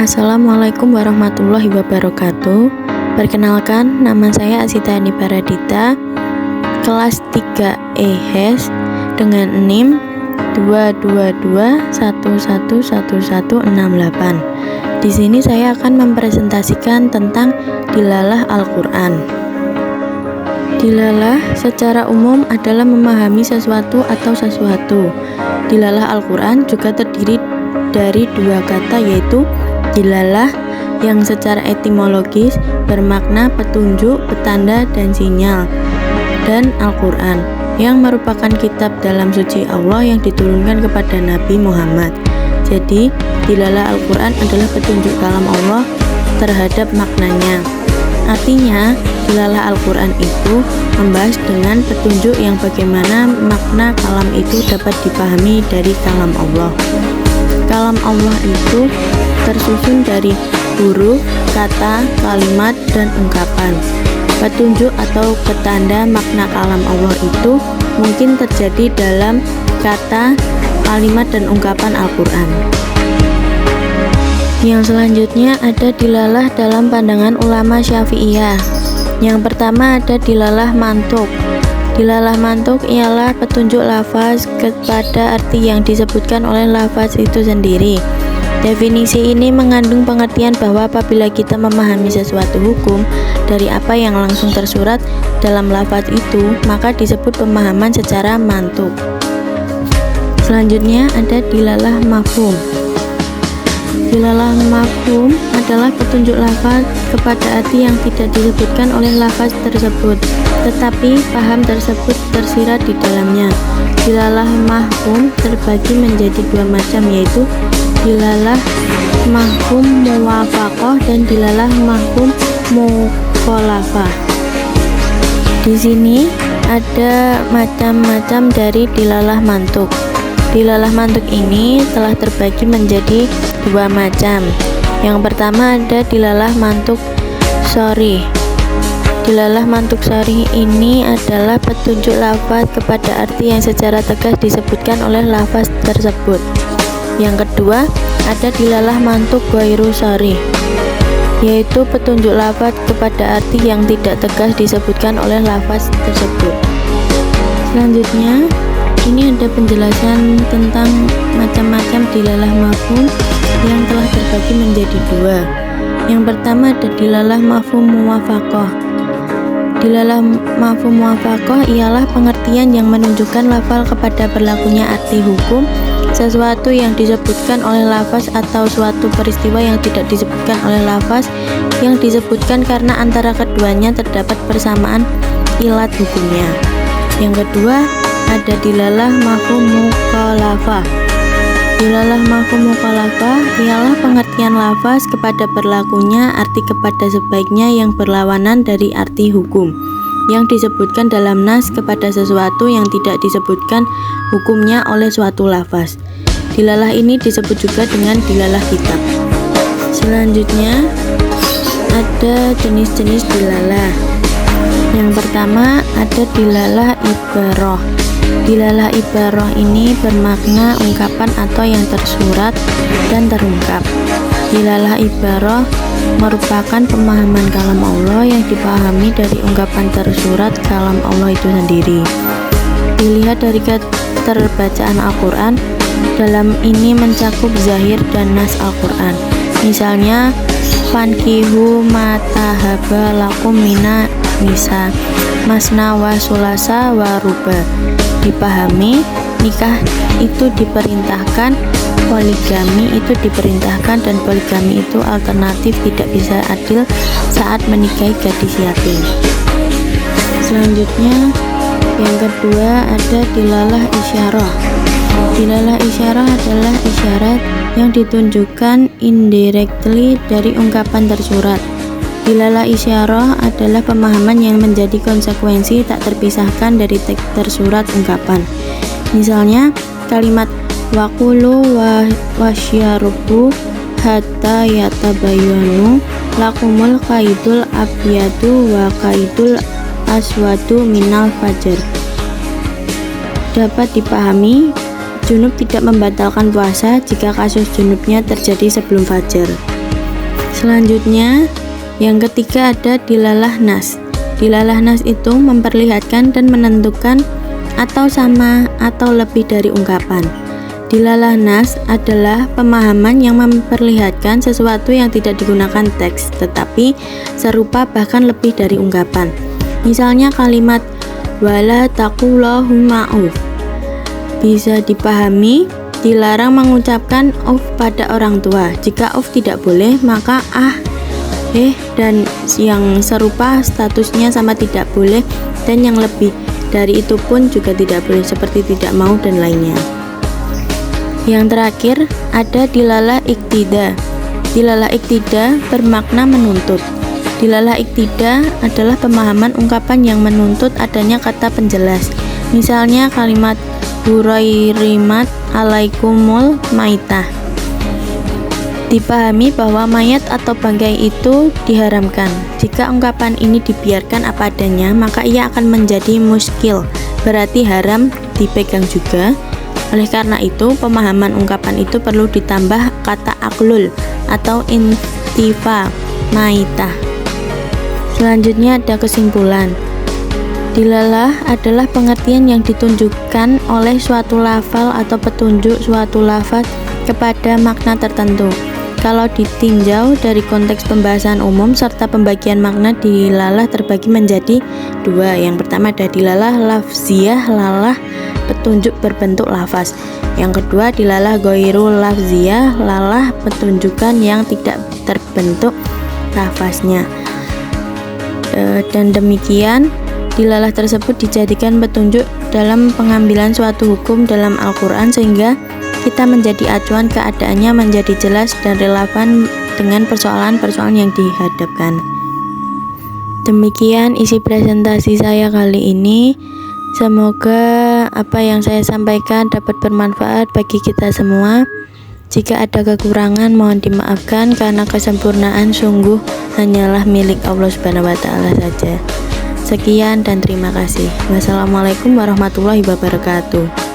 Assalamualaikum warahmatullahi wabarakatuh. Perkenalkan, nama saya Asita Ani Paradita, kelas 3 EHES dengan NIM 222111168. Di sini saya akan mempresentasikan tentang dilalah Al-Quran. Dilalah secara umum adalah memahami sesuatu atau sesuatu. Dilalah Al-Quran juga terdiri dari dua kata, yaitu dilalah yang secara etimologis bermakna petunjuk, petanda, dan sinyal, dan Al-Quran yang merupakan kitab dalam suci Allah yang diturunkan kepada Nabi Muhammad. Jadi, dilalah Al-Quran adalah petunjuk kalam Allah terhadap maknanya. Artinya, dilalah Al-Quran itu membahas dengan petunjuk yang bagaimana makna kalam itu dapat dipahami dari kalam Allah. Kalam Allah itu tersusun dari huruf, kata, kalimat, dan ungkapan. Petunjuk atau petanda makna kalam Allah itu mungkin terjadi dalam kata, kalimat, dan ungkapan Al-Quran. Yang selanjutnya ada dilalah dalam pandangan ulama Syafi'iyah. Yang pertama ada dilalah mantuk. Dilalah mantuk ialah petunjuk lafaz kepada arti yang disebutkan oleh lafaz itu sendiri. Definisi ini mengandung pengertian bahwa apabila kita memahami sesuatu hukum dari apa yang langsung tersurat dalam lafaz itu, maka disebut pemahaman secara mantuk. Selanjutnya ada dilalah mafhum. Dilalah mafhum adalah petunjuk lafaz kepada arti yang tidak disebutkan oleh lafaz tersebut, tetapi paham tersebut tersirat di dalamnya. Dilalah mafhum terbagi menjadi dua macam, yaitu dilalah mafhum muwafaqah dan dilalah mafhum mukhalafah. Di sini ada macam-macam dari dilalah mantuk. Dilalah mantuk ini telah terbagi menjadi dua macam. Yang pertama ada dilalah mantuk sharih. Dilalah mantuk sharih ini adalah petunjuk lafaz kepada arti yang secara tegas disebutkan oleh lafaz tersebut. Yang kedua ada dilalah mantuk ghairu sharih, yaitu petunjuk lafaz kepada arti yang tidak tegas disebutkan oleh lafaz tersebut. Selanjutnya ini ada penjelasan tentang macam-macam dilalah mafhum yang telah terbagi menjadi dua. Yang pertama ada dilalah mafhum muwafaqah. Dilalah mafhum muwafaqah ialah pengertian yang menunjukkan lafal kepada berlakunya arti hukum sesuatu yang disebutkan oleh lafaz atau suatu peristiwa yang tidak disebutkan oleh lafaz yang disebutkan karena antara keduanya terdapat persamaan ilat hukumnya. Yang kedua ada dilalah mafhum mukhalafah. Dilalah mafhum mukhalafah ialah pengertian lafaz kepada berlakunya arti kepada sebaiknya yang berlawanan dari arti hukum yang disebutkan dalam nas kepada sesuatu yang tidak disebutkan hukumnya oleh suatu lafaz. Dilalah ini disebut juga dengan dilalah kitab. Selanjutnya ada jenis-jenis dilalah. Yang pertama ada dilalah ibarah. Dilalah ibarah ini bermakna ungkapan atau yang tersurat dan terungkap. Dilalah ibarah merupakan pemahaman kalam Allah yang dipahami dari ungkapan tersurat kalam Allah itu sendiri. Dilihat dari keterbacaan Al-Quran, dalam ini mencakup zahir dan nas Al-Quran. Misalnya, fankihu matahaba lakum mina nisa masna wa sulasa wa ruba. Dipahami, nikah itu diperintahkan, poligami itu diperintahkan, dan poligami itu alternatif, tidak bisa adil saat menikahi gadis yatim. Selanjutnya yang kedua ada dilalah isyarah. Dilalah isyarah adalah isyarat yang ditunjukkan indirectly dari ungkapan tersurat. Dilalah isyarah adalah pemahaman yang menjadi konsekuensi tak terpisahkan dari teks tersurat ungkapan. Misalnya kalimat waqulu wasyarubu hatta yatabayyanu lakumul qaidul abyadu wa qaidul aswadu minal fajr. Dapat dipahami, junub tidak membatalkan puasa jika kasus junubnya terjadi sebelum fajar. Selanjutnya, yang ketiga ada dilalah nas. Dilalah nas itu memperlihatkan dan menentukan atau sama atau lebih dari ungkapan. Dilalah nas adalah pemahaman yang memperlihatkan sesuatu yang tidak digunakan teks, tetapi serupa bahkan lebih dari ungkapan. Misalnya kalimat wala taqullahu ma'uf bisa dipahami dilarang mengucapkan of pada orang tua. Jika of tidak boleh, maka dan yang serupa statusnya sama tidak boleh, dan yang lebih dari itu pun juga tidak boleh, seperti tidak mau dan lainnya. Yang terakhir ada dilalah iktida. Dilalah iktida bermakna menuntut. Dilalah iktida adalah pemahaman ungkapan yang menuntut adanya kata penjelas. Misalnya kalimat hurairimat alaikumul maitah. Dipahami bahwa mayat atau bangkai itu diharamkan. Jika ungkapan ini dibiarkan apa adanya, maka ia akan menjadi muskil, berarti haram dipegang juga. Oleh karena itu, pemahaman ungkapan itu perlu ditambah kata aklul atau intifa maitah. Selanjutnya ada kesimpulan. Dilalah adalah pengertian yang ditunjukkan oleh suatu lafal atau petunjuk suatu lafaz kepada makna tertentu. Kalau ditinjau dari konteks pembahasan umum serta pembagian makna, dilalah terbagi menjadi dua. Yang pertama ada dilalah lafziyah, lalah petunjuk berbentuk lafaz. Yang kedua dilalah ghairul lafziyah, lalah petunjukan yang tidak terbentuk lafaznya. Dan demikian dilalah tersebut dijadikan petunjuk dalam pengambilan suatu hukum dalam Al-Quran, sehingga kita menjadi acuan keadaannya menjadi jelas dan relevan dengan persoalan-persoalan yang dihadapkan. Demikian isi presentasi saya kali ini. Semoga apa yang saya sampaikan dapat bermanfaat bagi kita semua. Jika ada kekurangan mohon dimaafkan, karena kesempurnaan sungguh hanyalah milik Allah Subhanahu wa Ta'ala saja. Sekian dan terima kasih. Wassalamualaikum warahmatullahi wabarakatuh.